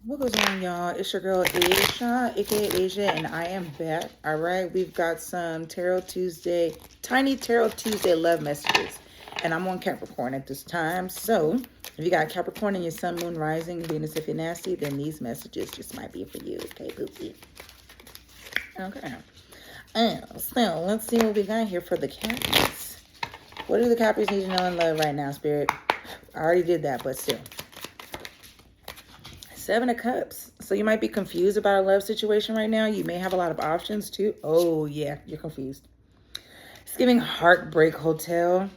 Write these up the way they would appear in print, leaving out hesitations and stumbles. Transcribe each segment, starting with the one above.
What goes on, y'all? It's your girl Asia, aka Asia, and I am back. All right, we've got some Tarot Tuesday, tiny Tarot Tuesday love messages, and I'm on Capricorn at this time. So, if you got Capricorn in your Sun, Moon, Rising, Venus, if you're nasty, then these messages just might be for you. Okay, boopy. Okay. So let's see what we got here for the Cappies. What do the Cappies need to know in love right now, Spirit? I already did that, but still. Seven of Cups. So you might be confused about a love situation right now. You may have a lot of options too. Oh yeah, you're confused. It's giving Heartbreak Hotel.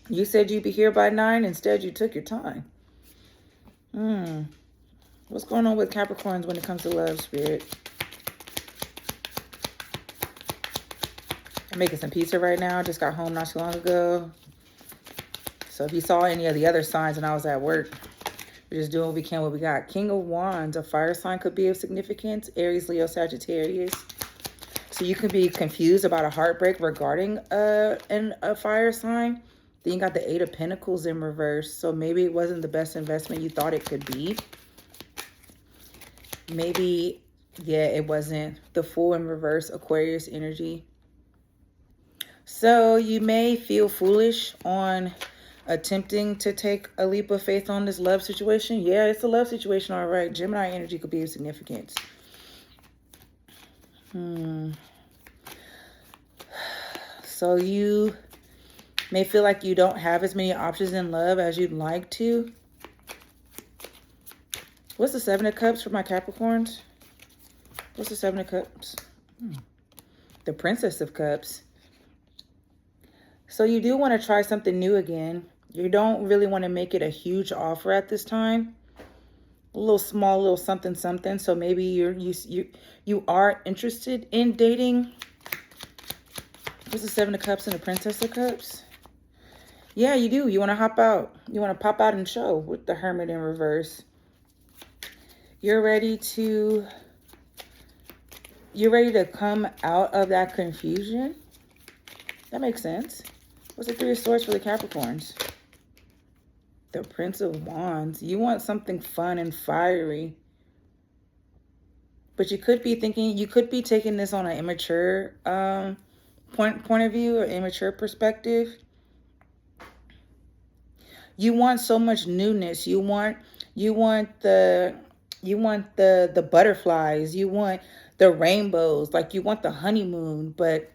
You said you'd be here by 9. Instead, you took your time. What's going on with Capricorns when it comes to love, Spirit? I'm making some pizza right now. Just got home not too long ago. So if you saw any of the other signs and I was at work, we're just doing what we can, what we got. King of Wands, a fire sign could be of significance. Aries, Leo, Sagittarius. So you could be confused about a heartbreak regarding a fire sign. Then you got the 8 of Pentacles in reverse. So maybe it wasn't the best investment you thought it could be. Maybe, yeah, it wasn't. The Fool in reverse, Aquarius energy. So you may feel foolish on attempting to take a leap of faith on this love situation. Yeah, it's a love situation, all right. Gemini energy could be of significance. So you may feel like you don't have as many options in love as you'd like to. What's the 7 of Cups for my Capricorns? What's the 7 of Cups? The Princess of Cups. So you do want to try something new again. You don't really want to make it a huge offer at this time. A little small, little something, something. So maybe you are interested in dating. What's the 7 of Cups and the Princess of Cups? Yeah, you do. You want to hop out. You want to pop out and show with the Hermit in reverse. You're ready to come out of that confusion. That makes sense. What's the 3 of Swords for the Capricorns? The Prince of Wands. You want something fun and fiery. But you could be thinking, you could be taking this on an immature point of view or immature perspective. You want so much newness. You want the butterflies. You want the rainbows. Like you want the honeymoon, but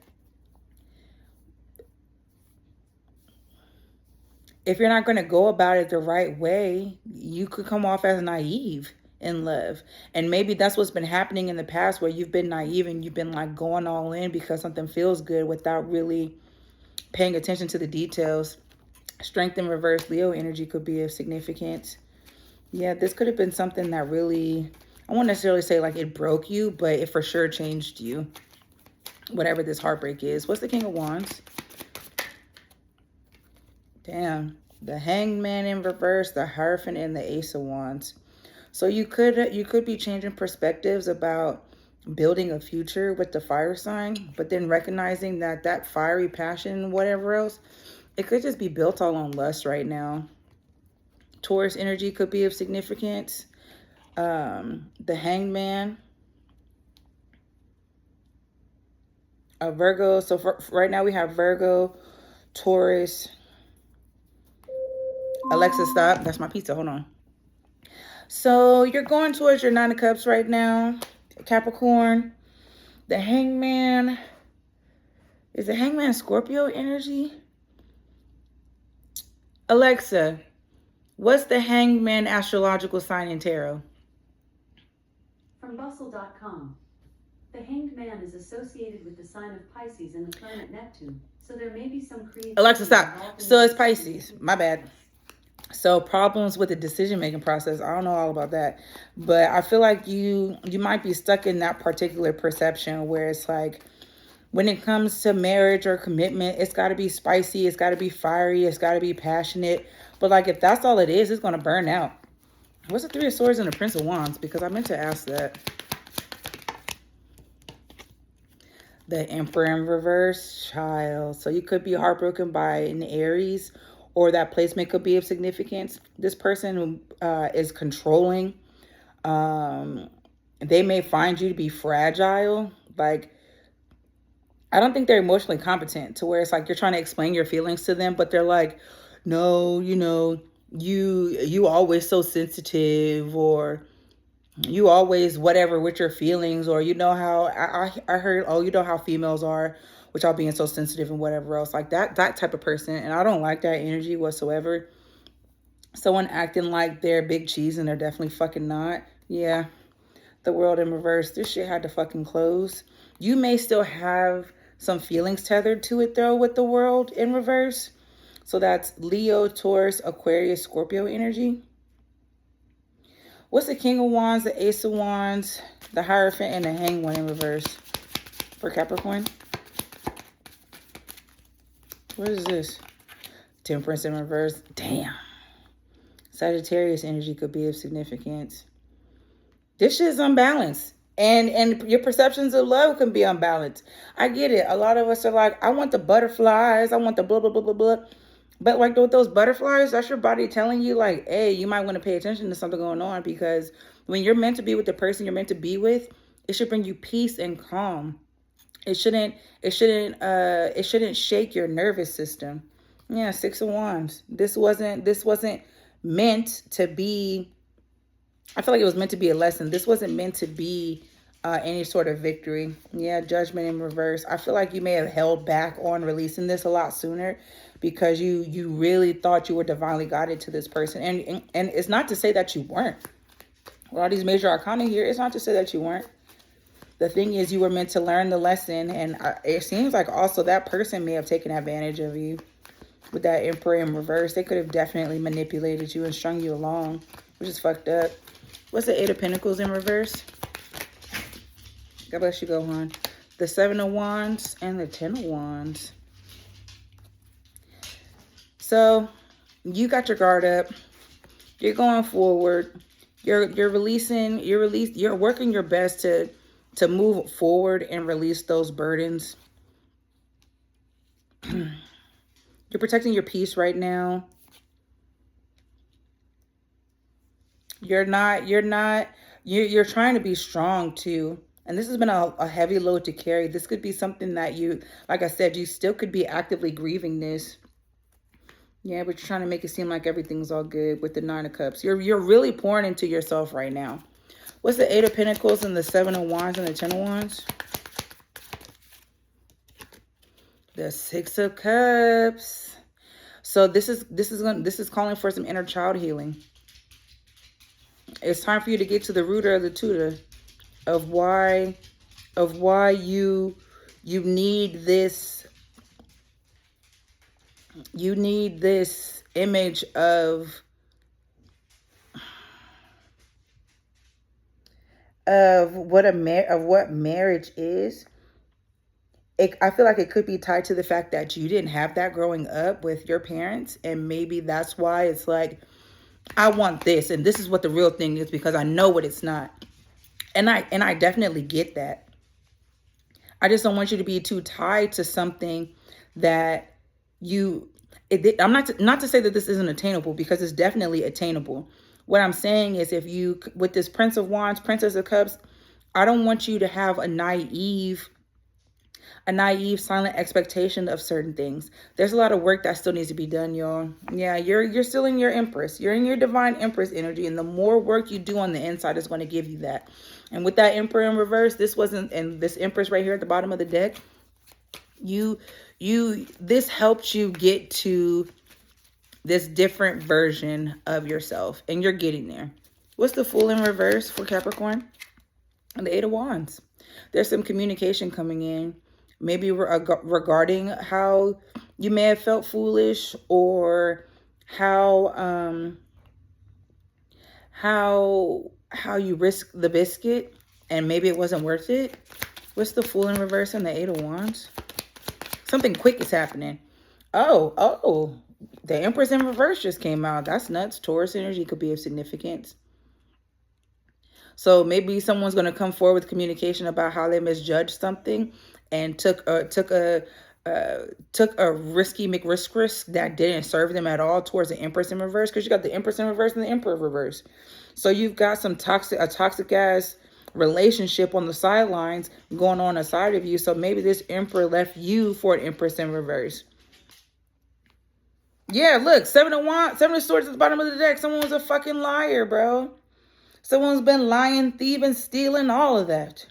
if you're not going to go about it the right way, you could come off as naive in love. And maybe that's what's been happening in the past, where you've been naive and you've been like going all in because something feels good without really paying attention to the details. Strength in reverse, Leo energy could be of significance. Yeah, this could have been something that really, I won't necessarily say like it broke you, but it for sure changed you. Whatever this heartbreak is. What's the King of Wands? Damn. The Hanged Man in reverse, the Hierophant, and the Ace of Wands. So you could be changing perspectives about building a future with the fire sign, but then recognizing that that fiery passion and whatever else, it could just be built all on lust right now. Taurus energy could be of significance. The Hanged Man. A Virgo. So right now we have Virgo, Taurus. Alexa, stop. That's my pizza. Hold on. So you're going towards your 9 of Cups right now, Capricorn. The Hangman. Is the Hangman Scorpio energy? Alexa, what's the Hangman astrological sign in tarot? From bustle.com. The Hanged Man is associated with the sign of Pisces and the planet Neptune, so there may be some creativity. Alexa, stop. So it's Pisces. My bad. So problems with the decision-making process. I don't know all about that. But I feel like you might be stuck in that particular perception where it's like, when it comes to marriage or commitment, it's got to be spicy. It's got to be fiery. It's got to be passionate. But like, if that's all it is, it's going to burn out. What's the 3 of Swords and the Prince of Wands? Because I meant to ask that. The Emperor in reverse, child. So you could be heartbroken by an Aries, or that placement could be of significance. This person is controlling. They may find you to be fragile. Like, I don't think they're emotionally competent to where it's like you're trying to explain your feelings to them, but they're like, no, you always so sensitive, or you always whatever with your feelings, or how I heard, oh, how females are, which y'all being so sensitive and whatever else, like that type of person. And I don't like that energy whatsoever. Someone acting like they're big cheese and they're definitely fucking not. Yeah, the world in reverse. This shit had to fucking close. You may still have some feelings tethered to it though with the world in reverse. So that's Leo, Taurus, Aquarius, Scorpio energy. What's the King of Wands, the Ace of Wands, the Hierophant, and the Hanged One in reverse for Capricorn? What is this? Temperance in reverse. Damn. Sagittarius energy could be of significance. This shit is unbalanced. And your perceptions of love can be unbalanced. I get it. A lot of us are like, I want the butterflies. I want the blah, blah, blah, blah, blah. But like with those butterflies, that's your body telling you like, hey, you might want to pay attention to something going on, because when you're meant to be with the person you're meant to be with, it should bring you peace and calm. It shouldn't shake your nervous system. Yeah, Six of Wands. This wasn't meant to be. I feel like it was meant to be a lesson. This wasn't meant to be any sort of victory. Yeah, Judgment in reverse. I feel like you may have held back on releasing this a lot sooner because you really thought you were divinely guided to this person. And it's not to say that you weren't. With all these major arcana here, it's not to say that you weren't. The thing is, you were meant to learn the lesson. And it seems like also that person may have taken advantage of you. With that Emperor in reverse, they could have definitely manipulated you and strung you along, which is fucked up. What's the Eight of Pentacles in reverse? God bless you, Gohan. The Seven of Wands and the Ten of Wands. So you got your guard up. You're going forward. You're working your best to move forward and release those burdens. You're protecting your peace right now. You're trying to be strong too. And this has been a heavy load to carry. This could be something that you, like I said, you still could be actively grieving this. Yeah, but you're trying to make it seem like everything's all good with the Nine of Cups. You're really pouring into yourself right now. What's the Eight of Pentacles and the Seven of Wands and the Ten of Wands? The Six of Cups. So this is calling for some inner child healing. It's time for you to get to the root of the tutor of why you need this. You need this image of what marriage is. I feel like it could be tied to the fact that you didn't have that growing up with your parents, and maybe that's why it's like, I want this, and this is what the real thing is, because I know what it's not. And I definitely get that. I just don't want you to be too tied to something that I'm not to say that this isn't attainable, because it's definitely attainable. What I'm saying is, if you, with this Prince of Wands, Princess of Cups, I don't want you to have a naive silent expectation of certain things. There's a lot of work that still needs to be done, y'all. Yeah, you're still in your Empress. You're in your Divine Empress energy, and the more work you do on the inside is going to give you that. And with that Emperor in reverse, this Empress right here at the bottom of the deck, this helped you get to this different version of yourself, and you're getting there. What's the Fool in reverse for Capricorn? And the Eight of Wands. There's some communication coming in, maybe regarding how you may have felt foolish, or how you risked the biscuit and maybe it wasn't worth it. What's the Fool in reverse and the Eight of Wands? Something quick is happening. Oh, the Empress in reverse just came out. That's nuts. Taurus energy could be of significance. So maybe someone's going to come forward with communication about how they misjudged something and took a took a risky McRisk that didn't serve them at all towards the Empress in reverse, because you got the Empress in reverse and the Emperor in reverse. So you've got a toxic ass relationship on the sidelines going on inside of you. So maybe this Emperor left you for an Empress in reverse. Yeah, look, 7 of Swords at the bottom of the deck. Someone was a fucking liar, bro. Someone's been lying, thieving, stealing, all of that.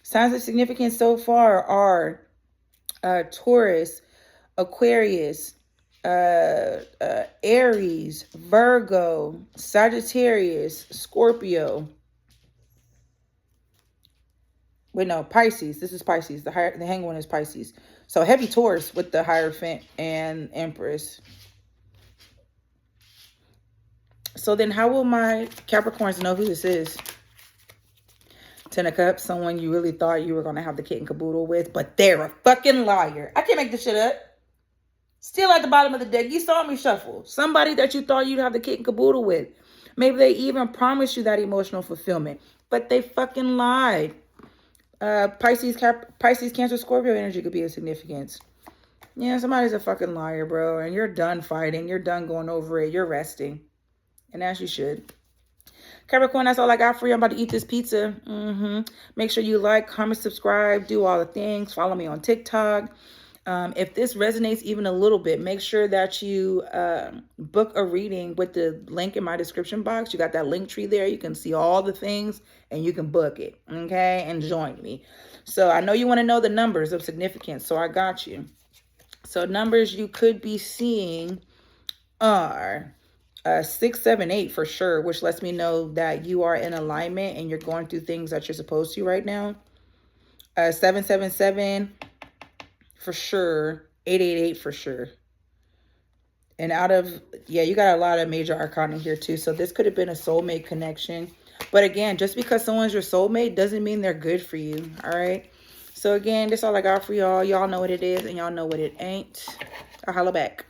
Signs of significance so far are Taurus, Aquarius, Aries, Virgo, Sagittarius, Scorpio. Wait, no, Pisces. This is Pisces. The hanged one is Pisces. So heavy Taurus with the Hierophant and Empress. So then how will my Capricorns know who this is? 10 of Cups, someone you really thought you were going to have the kit and caboodle with, but they're a fucking liar. I can't make this shit up. Still at the bottom of the deck. You saw me shuffle. Somebody that you thought you'd have the kit and caboodle with. Maybe they even promised you that emotional fulfillment, but they fucking lied. Pisces, Cancer, Scorpio energy could be of significance. Yeah, somebody's a fucking liar, bro. And you're done fighting. You're done going over it. You're resting. And as you should. Capricorn, that's all I got for you. I'm about to eat this pizza. Make sure you like, comment, subscribe, do all the things. Follow me on TikTok. If this resonates even a little bit, make sure that you book a reading with the link in my description box. You got that link tree there. You can see all the things and you can book it, okay? And join me. So I know you want to know the numbers of significance, so I got you. So numbers you could be seeing are 6, 7, 8 for sure, which lets me know that you are in alignment and you're going through things that you're supposed to right now. 7, 7, 7 for sure. 8, 8, 8 for sure. And out of, yeah, you got a lot of major arcana here too. So this could have been a soulmate connection. But again, just because someone's your soulmate doesn't mean they're good for you. All right. So again, that's all I got for y'all. Y'all know what it is and y'all know what it ain't. I'll holla back.